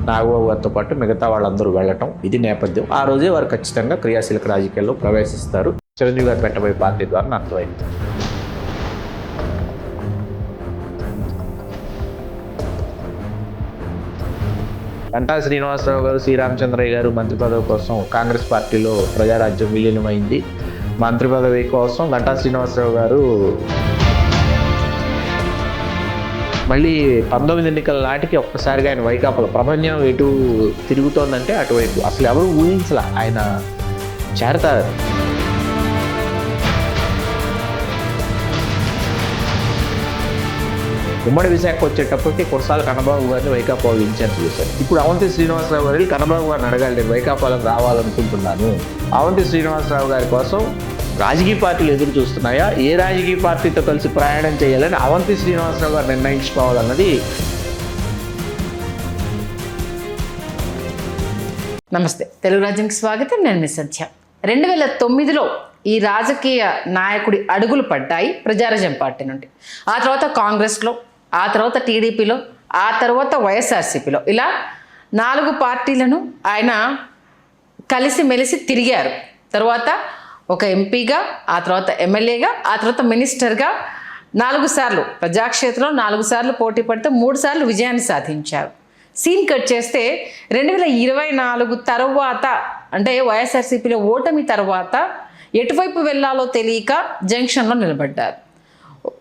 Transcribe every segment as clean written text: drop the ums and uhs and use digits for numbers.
నాగబాబు గారితో పాటు మిగతా వాళ్ళందరూ వెళ్ళటం ఇది నేపథ్యం. ఆ రోజే వారు ఖచ్చితంగా క్రియాశీలక రాజకీయాల్లో ప్రవేశిస్తారు. చిరంజీవి గారు పెట్టబోయే పార్టీ ద్వారా అర్థమైంది. గంటా శ్రీనివాసరావు గారు, శ్రీరామచంద్రయ్య గారు మంత్రి పదవి కోసం కాంగ్రెస్ పార్టీలో ప్రజారాజ్యం విలీనమైంది. మంత్రి పదవి కోసం గంటా శ్రీనివాసరావు గారు మళ్ళీ 19 ఎన్నికల నాటికి ఒక్కసారిగా ఆయన వైకాపాలో ప్రపంచం ఎటు తిరుగుతోందంటే అటువైపు. అసలు ఎవరు ఊహించలే ఆయన చేరతారు. ఉమ్మడి విశాఖ వచ్చేటప్పటికి కొరసాల కన్నబాబు గారిని వైకాపా ఇన్ఛార్జ్ చేశారు. ఇప్పుడు అవంతి శ్రీనివాసరావు గారు కన్నబాబు గారిని అడగాలి, నేను వైకాపాలకు రావాలనుకుంటున్నాను. అవంతి శ్రీనివాసరావు గారి కోసం రాజకీయ పార్టీలు ఎదురు చూస్తున్నాయా, ఏ రాజకీయ పార్టీతో కలిసి ప్రయాణం చేయాలని అవంతి శ్రీనివాసరావు గారు నిర్ణయించుకోవాలన్నది. నమస్తే, తెలుగు రాజ్యానికి స్వాగతం. నేను మిస్ సత్య. 2009లో ఈ రాజకీయ నాయకుడి అడుగులు పడ్డాయి ప్రజారాజ్యం పార్టీ నుండి. ఆ తర్వాత కాంగ్రెస్లో, ఆ తర్వాత టీడీపీలో, ఆ తర్వాత వైఎస్ఆర్సీపీలో, ఇలా 4 పార్టీలను ఆయన కలిసిమెలిసి తిరిగారు. తర్వాత ఒక ఎంపీగా, ఆ తర్వాత ఎమ్మెల్యేగా, ఆ తర్వాత మినిస్టర్గా 4 సార్లు ప్రజాక్షేత్రంలో 4 సార్లు పోటీ పడితే 3 సార్లు విజయాన్ని సాధించారు. సీన్ కట్ చేస్తే 2024 తర్వాత, అంటే వైఎస్ఆర్సీపీలో ఓటమి తర్వాత ఎటువైపు వెళ్ళాలో తెలియక జంక్షన్లో నిలబడ్డారు.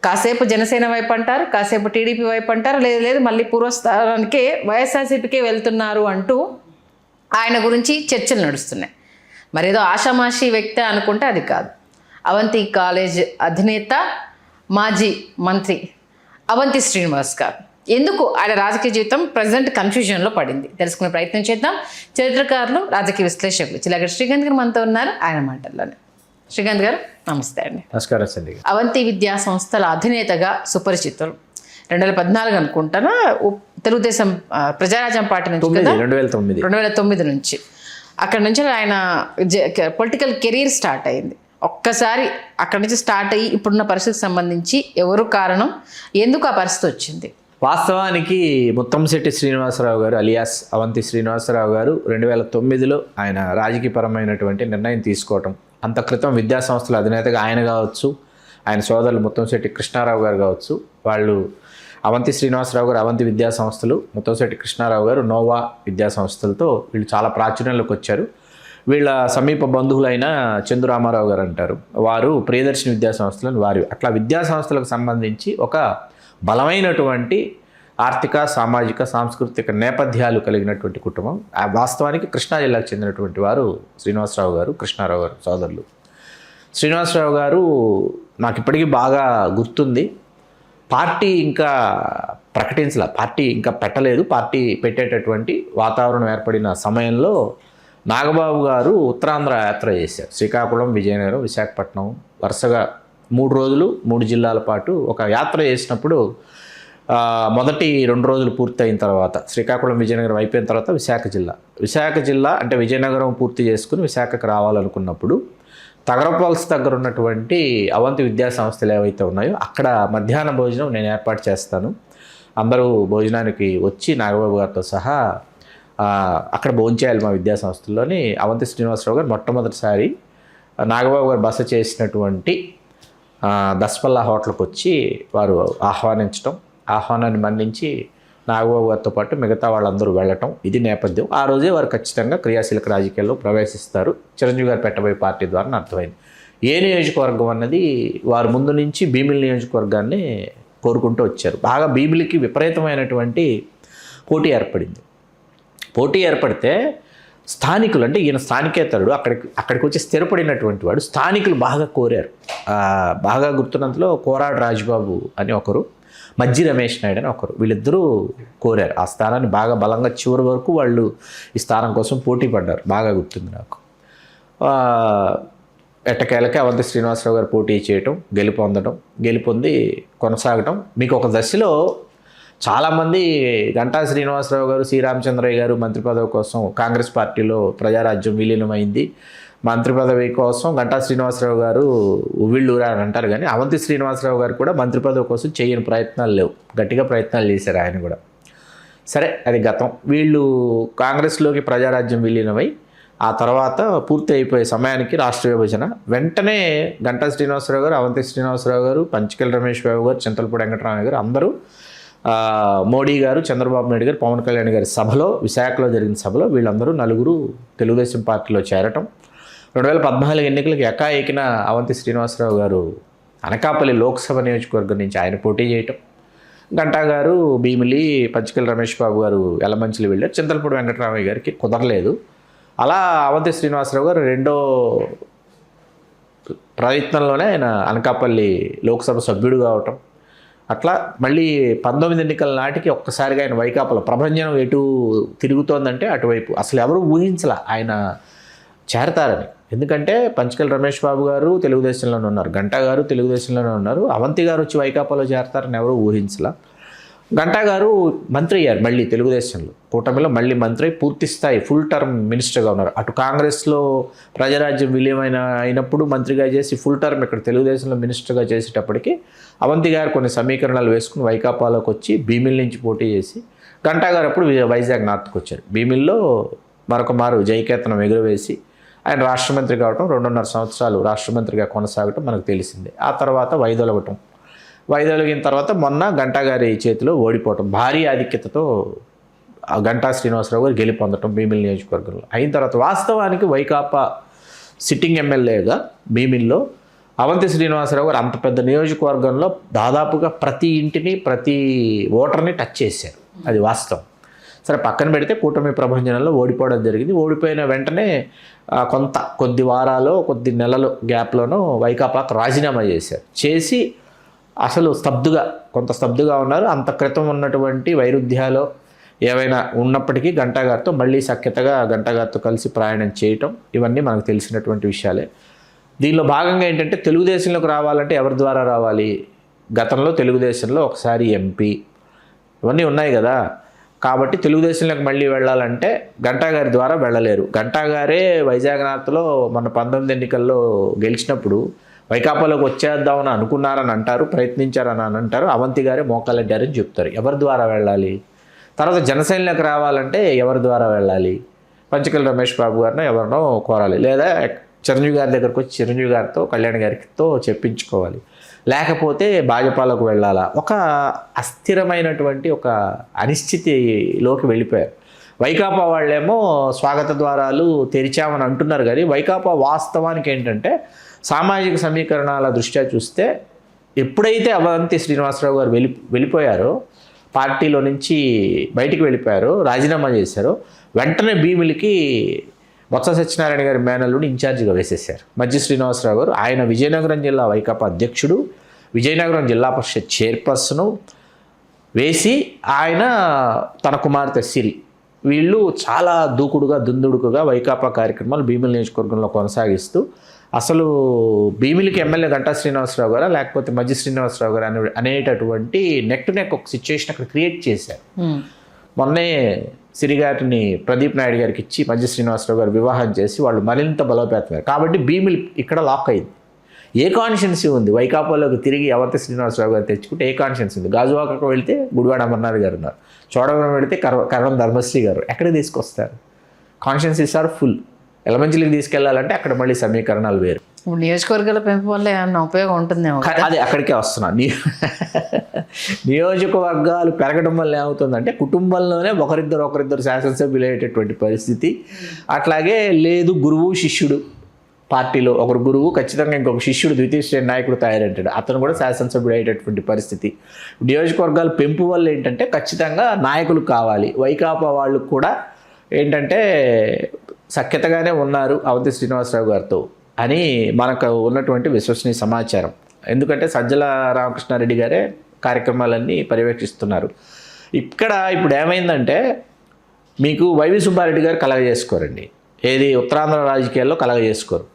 కాసేపు జనసేన వైపు అంటారు, కాసేపు టీడీపీ వైపు అంటారు, లేదు మళ్ళీ పూర్వస్థానానికే వైఎస్ఆర్సీపీకే వెళ్తున్నారు అంటూ ఆయన గురించి చర్చలు నడుస్తున్నాయి. మరేదో ఆషామాషి వ్యక్తి అనుకుంటే అది కాదు. అవంతి కాలేజ్ అధినేత, మాజీ మంత్రి అవంతి శ్రీనివాస్ గారు. ఎందుకు ఆయన రాజకీయ జీవితం ప్రజెంట్ కన్ఫ్యూజన్లో పడింది తెలుసుకునే ప్రయత్నం చేద్దాం. చరిత్రకారులు, రాజకీయ విశ్లేషకులు చిలగడ శ్రీకాంత్ గారు మనతో ఉన్నారు. ఆయన మాటల్లోనే. శ్రీకాంత్ గారు నమస్తే అండి. నమస్కారం సండి. అవంతి విద్యా సంస్థల అధినేతగా సుపరిచితులు. 2014 అనుకుంటానా తెలుగుదేశం ప్రజారాజ్యం పార్టీ నుంచి కదా, 2009 నుంచి. అక్కడ నుంచి ఆయన పొలిటికల్ కెరీర్ స్టార్ట్ అయింది. ఒక్కసారి అక్కడి నుంచి స్టార్ట్ అయ్యి ఇప్పుడున్న పరిస్థితికి సంబంధించి ఎవరు కారణం, ఎందుకు ఆ పరిస్థితి వచ్చింది? వాస్తవానికి ముత్తంశెట్టి శ్రీనివాసరావు గారు అలియాస్ అవంతి శ్రీనివాసరావు గారు 2009లో ఆయన రాజకీయపరమైనటువంటి నిర్ణయం తీసుకోవటం. అంత క్రితం విద్యా సంస్థల అధినేతగా ఆయన కావచ్చు, ఆయన సోదరులు ముత్తంశెట్టి కృష్ణారావు గారు కావచ్చు, వాళ్ళు అవంతి శ్రీనివాసరావు గారు అవంతి విద్యా సంస్థలు, ముత్తంశెట్టి కృష్ణారావు గారు నోవా విద్యా సంస్థలతో వీళ్ళు చాలా ప్రాచుర్యంలోకి వచ్చారు. వీళ్ళ సమీప బంధువులైన చంద్రరామారావు గారు అంటారు, వారు ప్రియదర్శిని విద్యా సంస్థలను వారి అట్లా విద్యా సంస్థలకు సంబంధించి ఒక బలమైనటువంటి ఆర్థిక, సామాజిక, సాంస్కృతిక నేపథ్యాలు కలిగినటువంటి కుటుంబం. వాస్తవానికి కృష్ణా జిల్లాకు చెందినటువంటి వారు శ్రీనివాసరావు గారు, కృష్ణారావు గారు సోదరులు. శ్రీనివాసరావు గారు నాకు ఇప్పటికీ బాగా గుర్తుంది. పార్టీ ఇంకా ప్రకటించలే, పార్టీ ఇంకా పెట్టలేదు. పార్టీ పెట్టేటటువంటి వాతావరణం ఏర్పడిన సమయంలో నాగబాబు గారు ఉత్తరాంధ్ర యాత్ర చేశారు. శ్రీకాకుళం, విజయనగరం, విశాఖపట్నం వరుసగా 3 రోజులు 3 జిల్లాల పాటు ఒక యాత్ర చేసినప్పుడు మొదటి 2 రోజులు పూర్తయిన తర్వాత శ్రీకాకుళం, విజయనగరం అయిపోయిన తర్వాత విశాఖ జిల్లా అంటే విజయనగరం పూర్తి చేసుకుని విశాఖకు రావాలనుకున్నప్పుడు తగరపల్స్ దగ్గర ఉన్నటువంటి అవంతి విద్యా సంస్థలు ఏవైతే ఉన్నాయో అక్కడ మధ్యాహ్న భోజనం నేను ఏర్పాటు చేస్తాను, అందరూ భోజనానికి వచ్చి నాగబాబు గారితో సహా అక్కడ భోంచేయాలి మా విద్యా సంస్థల్లోని అవంతి శ్రీనివాసరావు గారు మొట్టమొదటిసారి నాగబాబు గారు బస చేసినటువంటి దస్పల్లా హోటల్కి వచ్చి వారు ఆహ్వానించడం, ఆహ్వానాన్ని మన్నించి నాగబాబు గారితో పాటు మిగతా వాళ్ళందరూ వెళ్ళటం ఇది నేపథ్యం. ఆ రోజే వారు ఖచ్చితంగా క్రియాశీలక రాజకీయాల్లో ప్రవేశిస్తారు, చిరంజీవి గారు పెట్టబోయే పార్టీ ద్వారా అర్థమైంది. ఏ నియోజకవర్గం అన్నది వారు ముందు నుంచి భీమిలి నియోజకవర్గాన్ని కోరుకుంటూ వచ్చారు. బాగా భీమిలికి విపరీతమైనటువంటి పోటీ ఏర్పడింది. పోటీ ఏర్పడితే స్థానికులు, అంటే ఈయన స్థానికేతరుడు, అక్కడికి వచ్చి స్థిరపడినటువంటి వాడు, స్థానికులు బాగా కోరారు. బాగా గుర్తున్నంతలో కోరాడు రాజబాబు అని ఒకరు, మజ్జి రమేష్ నాయుడు అని ఒకరు, వీళ్ళిద్దరూ కోరారు ఆ స్థానాన్ని. బాగా బలంగా చివరి వరకు వాళ్ళు ఈ స్థానం కోసం పోటీ పడ్డారు, బాగా గుర్తుంది నాకు. ఎట్టకేలకి అవంతి శ్రీనివాసరావు గారు పోటీ చేయటం, గెలుపొంది కొనసాగటం. మీకు ఒక దశలో చాలామంది గంటా శ్రీనివాసరావు గారు, శ్రీరామచంద్రయ్య గారు మంత్రి పదవి కోసం కాంగ్రెస్ పార్టీలో ప్రజారాజ్యం విలీనమైంది, మంత్రి పదవి కోసం గంటా శ్రీనివాసరావు గారు ఉవ్విళ్ళూరా అని అంటారు. కానీ అవంతి శ్రీనివాసరావు గారు కూడా మంత్రి పదవి కోసం చేయని ప్రయత్నాలు లేవు, గట్టిగా ప్రయత్నాలు చేశారు ఆయన కూడా. సరే అది గతం. వీళ్ళు కాంగ్రెస్లోకి ప్రజారాజ్యం విలీనమై ఆ తర్వాత పూర్తి అయిపోయే సమయానికి రాష్ట్ర విభజన వెంటనే గంటా శ్రీనివాసరావు గారు, అవంతి శ్రీనివాసరావు గారు, పంచకల్ రమేష్ బాబు గారు, చింతలపూడి వెంకటరామయ్య గారు అందరూ మోడీ గారు, చంద్రబాబు నాయుడు గారు, పవన్ కళ్యాణ్ గారి సభలో, విశాఖలో జరిగిన సభలో వీళ్ళందరూ నలుగురు తెలుగుదేశం పార్టీలో చేరటం. 2014 ఎన్నికలకు ఎకాఏకిన అవంతి శ్రీనివాసరావు గారు అనకాపల్లి లోక్సభ నియోజకవర్గం నుంచి ఆయన పోటీ చేయటం. గంటా గారు భీమిలి, పంచకల్ రమేష్ బాబు గారు ఎలమంచిలి వెళ్ళారు. చింతలపూడి వెంకటరామయ్య గారికి కుదరలేదు. అలా అవంతి శ్రీనివాసరావు గారు రెండో ప్రయత్నంలోనే ఆయన అనకాపల్లి లోక్సభ సభ్యుడు కావటం. అట్లా మళ్ళీ 19 ఎన్నికల నాటికి ఒక్కసారిగా ఆయన వైకాపాలో ప్రభంజనం ఎటు తిరుగుతోందంటే అటువైపు. అసలు ఎవరు ఊహించలా ఆయన చేరతారని. ఎందుకంటే పంచకల్ రమేష్ బాబు గారు తెలుగుదేశంలోనే ఉన్నారు, గంటా గారు తెలుగుదేశంలోనే ఉన్నారు. అవంతి గారు వచ్చి వైకాపాలో చేరతారని ఎవరు ఊహించలా. గంటా గారు మంత్రి అయ్యారు మళ్ళీ తెలుగుదేశంలో, కూటమిలో మళ్ళీ మంత్రి అయి పూర్తి స్థాయి ఫుల్ టర్మ్ మినిస్టర్గా ఉన్నారు. అటు కాంగ్రెస్లో ప్రజారాజ్యం అయినప్పుడు మంత్రిగా చేసి ఫుల్ టర్మ్ ఇక్కడ తెలుగుదేశంలో మినిస్టర్గా చేసేటప్పటికి అవంతి గారు కొన్ని సమీకరణాలు వేసుకుని వైకాపాలోకి వచ్చి భీమిల్ నుంచి పోటీ చేసి, గంటా గారు అప్పుడు వైజాగ్ నార్త్కి వచ్చారు. భీమిల్లో మరొక మారు జయకేతనం ఎగురవేసి ఆయన రాష్ట్ర మంత్రి కావటం, 2.5 సంవత్సరాలు రాష్ట్ర మంత్రిగా కొనసాగటం మనకు తెలిసిందే. ఆ తర్వాత వైదొలగిన తర్వాత మొన్న గంటా గారి చేతిలో ఓడిపోవటం, భారీ ఆధిక్యతతో గంటా శ్రీనివాసరావు గారు గెలుపొందటం భీమిలి నియోజకవర్గంలో. అయిన తర్వాత వాస్తవానికి వైకాపా సిట్టింగ్ ఎమ్మెల్యేగా భీమిల్లో అవంతి శ్రీనివాసరావు గారు అంత పెద్ద నియోజకవర్గంలో దాదాపుగా ప్రతి ఇంటిని, ప్రతి ఓటర్ని టచ్ చేశారు. అది వాస్తవం. సరే పక్కన పెడితే కూటమి ప్రభంజనంలో ఓడిపోవడం జరిగింది. ఓడిపోయిన వెంటనే కొద్ది వారాలు, కొద్ది నెలలు గ్యాప్లోనూ వైకాపాకు రాజీనామా చేసి అసలు కొంత స్తబ్దుగా ఉన్నారు. అంత క్రితం ఉన్నటువంటి వైరుధ్యాలు ఏవైనా ఉన్నప్పటికీ గంటా గారితో మళ్ళీ సఖ్యతగా గంటా గారితో కలిసి ప్రయాణం చేయటం ఇవన్నీ మనకు తెలిసినటువంటి విషయాలే. దీనిలో భాగంగా ఏంటంటే తెలుగుదేశంలోకి రావాలంటే ఎవరి ద్వారా రావాలి? గతంలో తెలుగుదేశంలో ఒకసారి ఎంపీ ఇవన్నీ ఉన్నాయి కదా. కాబట్టి తెలుగుదేశంలోకి మళ్ళీ వెళ్ళాలంటే గంటా గారి ద్వారా వెళ్ళలేరు. గంటా గారే వైజాగ్ నార్త్లో మన 19 ఎన్నికల్లో గెలిచినప్పుడు వైకాపాలోకి వచ్చేద్దామని అనుకున్నారని అంటారు, ప్రయత్నించారని అంటారు. అవంతి గారే మోకాలెడ్డారని చెప్తారు. ఎవరి ద్వారా వెళ్ళాలి? తర్వాత జనసేనలోకి రావాలంటే ఎవరి ద్వారా వెళ్ళాలి? పంచకల్ రమేష్ బాబు గారినో ఎవరినో కోరాలి, లేదా చిరంజీవి గారి దగ్గరకు వచ్చి చిరంజీవి గారితో, కళ్యాణ్ గారితో చెప్పించుకోవాలి. లేకపోతే భాజపాలోకి వెళ్ళాలా? ఒక అస్థిరమైనటువంటి ఒక అనిశ్చితిలోకి వెళ్ళిపోయారు. వైకాపా వాళ్ళేమో స్వాగత ద్వారాలు తెరిచామని అంటున్నారు, కానీ వైకాపా వాస్తవానికి ఏంటంటే సామాజిక సమీకరణాల దృష్ట్యా చూస్తే ఎప్పుడైతే అవంతి శ్రీనివాసరావు గారు వెళ్ళిపోయారో, పార్టీలో నుంచి బయటికి వెళ్ళిపోయారో, రాజీనామా చేశారో, వెంటనే భీమిలికి బొత్స సత్యనారాయణ గారి మేనల్లుని ఇన్ఛార్జిగా వేసేశారు మధ్య శ్రీనివాసరావు గారు. ఆయన విజయనగరం జిల్లా వైకాపా అధ్యక్షుడు, విజయనగరం జిల్లా పరిషత్ చైర్పర్సను వేసి ఆయన తన కుమార్తె సిరి వీళ్ళు చాలా దుందుడుకుగా వైకాపా కార్యక్రమాలు భీమిలి నియోజకవర్గంలో కొనసాగిస్తూ అసలు భీమిలికి ఎమ్మెల్యే గంటా శ్రీనివాసరావు గారా లేకపోతే మధ్య శ్రీనివాసరావు గారు అనేటటువంటి నెక్ టు నెక్ ఒక సిచ్యువేషన్ అక్కడ క్రియేట్ చేశారు. మొన్నే సిరిగారిని ప్రదీప్ నాయుడు గారికి ఇచ్చి మధ్య శ్రీనివాసరావు గారు వివాహం చేసి వాళ్ళు మరింత బలోపేతమయ్యారు. కాబట్టి భీమిలి ఇక్కడ లాక్ అయింది. ఏ కాన్షియన్సీ ఉంది? వైకాపాలోకి తిరిగి అవంతి శ్రీనివాసరావు గారు తెచ్చుకుంటే ఏ కాన్షియన్సీ ఉంది? గాజువాకకు వెళ్తే గుడివాడ అమర్నాథ్ గారు ఉన్నారు, చోడవరం వెళితే కరణం ధర్మశ్రీ గారు. ఎక్కడికి తీసుకొస్తారు? కాన్షియన్సీస్ ఆర్ ఫుల్. ఎలమంచిలికి తీసుకెళ్లాలంటే అక్కడ మళ్ళీ సమీకరణాలు వేరు. నియోజకవర్గాల పెంపు వల్ల ఏమన్నా ఉపయోగం ఉంటుందేమో. అది అక్కడికే వస్తున్నా. నియోజకవర్గాలు పెరగడం వల్ల ఏమవుతుందంటే కుటుంబంలోనే ఒకరిద్దరు శాసనసభ్యులు అయ్యేటటువంటి పరిస్థితి. అట్లాగే లేదు గురువు శిష్యుడు, పార్టీలో ఒకరు గురువు ఖచ్చితంగా ఇంకొక శిష్యుడు ద్వితీయ శ్రేణి నాయకుడు తయారంటాడు, అతను కూడా శాసనసభ్యుడు అయ్యేటటువంటి పరిస్థితి. నియోజకవర్గాల పెంపు వల్ల ఏంటంటే ఖచ్చితంగా నాయకులు కావాలి. వైకాపా వాళ్ళు కూడా ఏంటంటే సఖ్యతగానే ఉన్నారు అవంతి శ్రీనివాసరావు గారితో అని మనకు ఉన్నటువంటి విశ్వసనీయ సమాచారం. ఎందుకంటే సజ్జల రామకృష్ణారెడ్డి గారే కార్యక్రమాలన్నీ పర్యవేక్షిస్తున్నారు. ఇప్పుడు ఏమైందంటే మీకు వైవి సుబ్బారెడ్డి గారు కలగజేసుకోరండి, ఏది ఉత్తరాంధ్ర రాజకీయాల్లో కలగజేసుకోరు.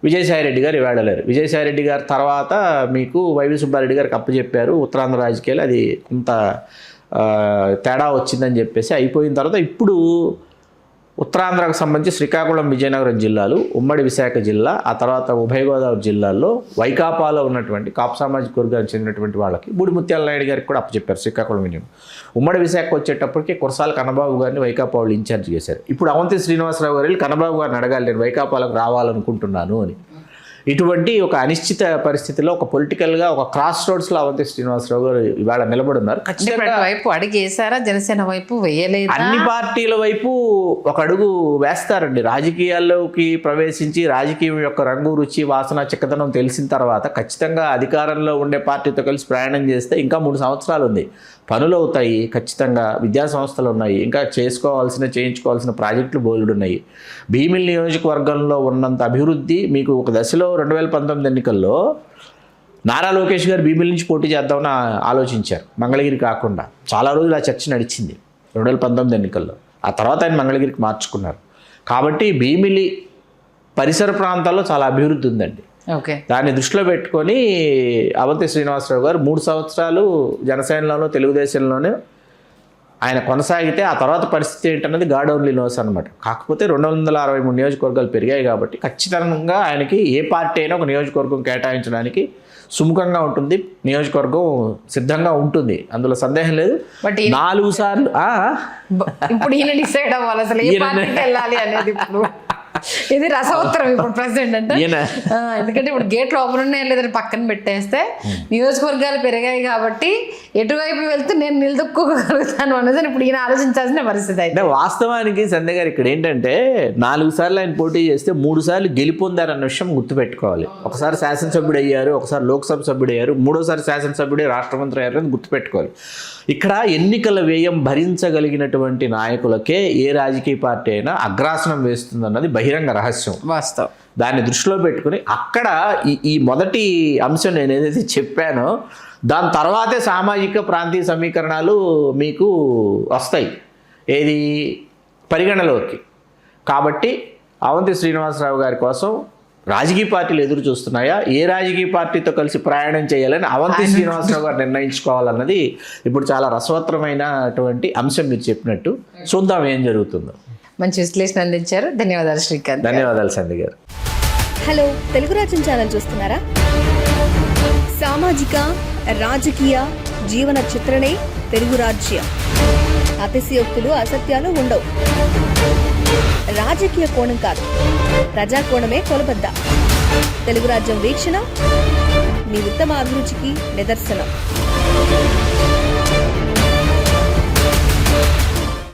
విజయసాయిరెడ్డి గారు ఇవాడలేరు. విజయసాయిరెడ్డి గారి తర్వాత మీకు వైవి సుబ్బారెడ్డి గారికి అప్పచెప్పారు ఉత్తరాంధ్ర రాజకీయాలు, అది కొంత తేడా వచ్చిందని చెప్పేసి అయిపోయిన తర్వాత ఇప్పుడు ఉత్తరాంధ్రకు సంబంధించి శ్రీకాకుళం, విజయనగరం జిల్లాలు, ఉమ్మడి విశాఖ జిల్లా, ఆ తర్వాత ఉభయ గోదావరి జిల్లాల్లో వైకాపాలో ఉన్నటువంటి కాపు సామాజిక వర్గానికి చెందినటువంటి వాళ్ళకి బూడిముత్యాల నాయుడు గారికి కూడా అప్పచెప్పారు శ్రీకాకుళం వినియోగం. ఉమ్మడి విశాఖ వచ్చేటప్పటికి కురసాల కన్నబాబు గారిని వైకాపా వాళ్ళు ఇన్ఛార్జ్ చేశారు. ఇప్పుడు అవంతి శ్రీనివాసరావు గారు వెళ్ళి కన్నబాబు గారిని అడగాలి, నేను వైకాపాలకు రావాలనుకుంటున్నాను అని. ఇటువంటి ఒక అనిశ్చిత పరిస్థితిలో ఒక పొలిటికల్గా ఒక క్రాస్ రోడ్స్లో అవంతి శ్రీనివాసరావు గారు ఇవాళ నిలబడున్నారు. వైపు అడుగు వేసారా? జనసేన వైపు వేయలేదు. అన్ని పార్టీల వైపు ఒక అడుగు వేస్తారండి. రాజకీయాల్లోకి ప్రవేశించి రాజకీయం యొక్క రంగు, రుచి, వాసన, చిక్కదనం తెలిసిన తర్వాత ఖచ్చితంగా అధికారంలో ఉండే పార్టీతో కలిసి ప్రయాణం చేస్తే ఇంకా 3 సంవత్సరాలు ఉంది. పనులు అవుతాయి, ఖచ్చితంగా విద్యా సంస్థలు ఉన్నాయి, ఇంకా చేయించుకోవాల్సిన ప్రాజెక్టులు బోల్డ్ ఉన్నాయి. భీమిలి నియోజకవర్గంలో ఉన్నంత అభివృద్ధి మీకు ఒక దశలో 2019 ఎన్నికల్లో నారా లోకేష్ గారు భీమిలి నుంచి పోటీ చేద్దామని ఆలోచించారు, మంగళగిరి కాకుండా. చాలా రోజులు ఆ చర్చ నడిచింది 2019 ఎన్నికల్లో. ఆ తర్వాత ఆయన మంగళగిరికి మార్చుకున్నారు. కాబట్టి భీమిలి పరిసర ప్రాంతాల్లో చాలా అభివృద్ధి ఉందండి. ఓకే, దాన్ని దృష్టిలో పెట్టుకొని అవంతి శ్రీనివాసరావు గారు 3 సంవత్సరాలు జనసేనలోనూ తెలుగుదేశంలోనే ఆయన కొనసాగితే ఆ తర్వాత పరిస్థితి ఏంటన్నది గాడ్ ఓన్లీ నోస్ అనమాట. కాకపోతే 263 నియోజకవర్గాలు పెరిగాయి కాబట్టి ఖచ్చితంగా ఆయనకి ఏ పార్టీ అయినా ఒక నియోజకవర్గం కేటాయించడానికి సుముఖంగా ఉంటుంది, నియోజకవర్గం సిద్ధంగా ఉంటుంది, అందులో సందేహం లేదు. బట్ 4 సార్లు ఇప్పుడు ఈయన డిసైడ్ అవ్వాలి అసలు ఏ పార్టీకి వెళ్ళాలి అనేది. ఇప్పుడు ఇది రసవత్తరం ఇప్పుడు ప్రెసిడెంట్ అంటే, ఎందుకంటే ఇప్పుడు గేట్లు ఓపెన్ ఉన్నాయి లేదని పక్కన పెట్టేస్తే నియోజకవర్గాలు పెరిగాయి కాబట్టి ఎటువైపు వెళ్తే నేను నిలదొక్కుకోగలుగుతాను అనేది ఇప్పుడు ఈయన ఆలోచించాల్సిన పరిస్థితి. అయితే వాస్తవానికి సంధ్య గారు ఇక్కడ ఏంటంటే 4 సార్లు ఆయన పోటీ చేస్తే 3 సార్లు గెలిపొందారన్న విషయం గుర్తుపెట్టుకోవాలి. ఒకసారి శాసనసభ్యుడు అయ్యారు, ఒకసారి లోక్సభ సభ్యుడు అయ్యారు, 3వసారి శాసనసభ్యుడే రాష్ట్ర మంత్రి అయ్యారు అని గుర్తుపెట్టుకోవాలి. ఇక్కడ ఎన్నికల వ్యయం భరించగలిగినటువంటి నాయకులకే ఏ రాజకీయ పార్టీ అయినా అగ్రాసనం వేస్తుందన్నది బహిరంగ రహస్యం, వాస్తవం. దాన్ని దృష్టిలో పెట్టుకుని అక్కడ ఈ మొదటి అంశం నేను ఏదైతే చెప్పానో దాని తర్వాతే సామాజిక ప్రాంతీయ సమీకరణాలు మీకు వస్తాయి ఏది పరిగణలోకి. కాబట్టి అవంతి శ్రీనివాసరావు గారి కోసం రాజకీయ పార్టీలు ఎదురు చూస్తున్నాయా, ఏ రాజకీయ పార్టీతో కలిసి ప్రయాణం చేయాలని అవంతి శ్రీనివాసరావు గారు నిర్ణయించుకోవాలన్నది ఇప్పుడు చాలా రసవత్తరమైనటువంటి అంశం. మీరు చెప్పినట్టు చూద్దాం ఏం జరుగుతుందో. మంచి విశ్లేషణ అందించారు, ధన్యవాదాలు శ్రీకాంత్. ధన్యవాదాలు సంధ్య గారు. హలో, తెలుగు రాజ్యం ఛానల్ చూస్తున్నారా? సామాజిక, రాజకీయ, జీవన చిత్రణే తెలుగు రాజ్యం. అతిశయోక్తులు, అసత్యాలు ఉండవు. రాజకీయ కోణం కాదు, ప్రజా కోణమే కొలబద్ద. తెలుగు రాజ్యం వీక్షణ మీ ఉత్తమ అభిరుచికి నిదర్శనం.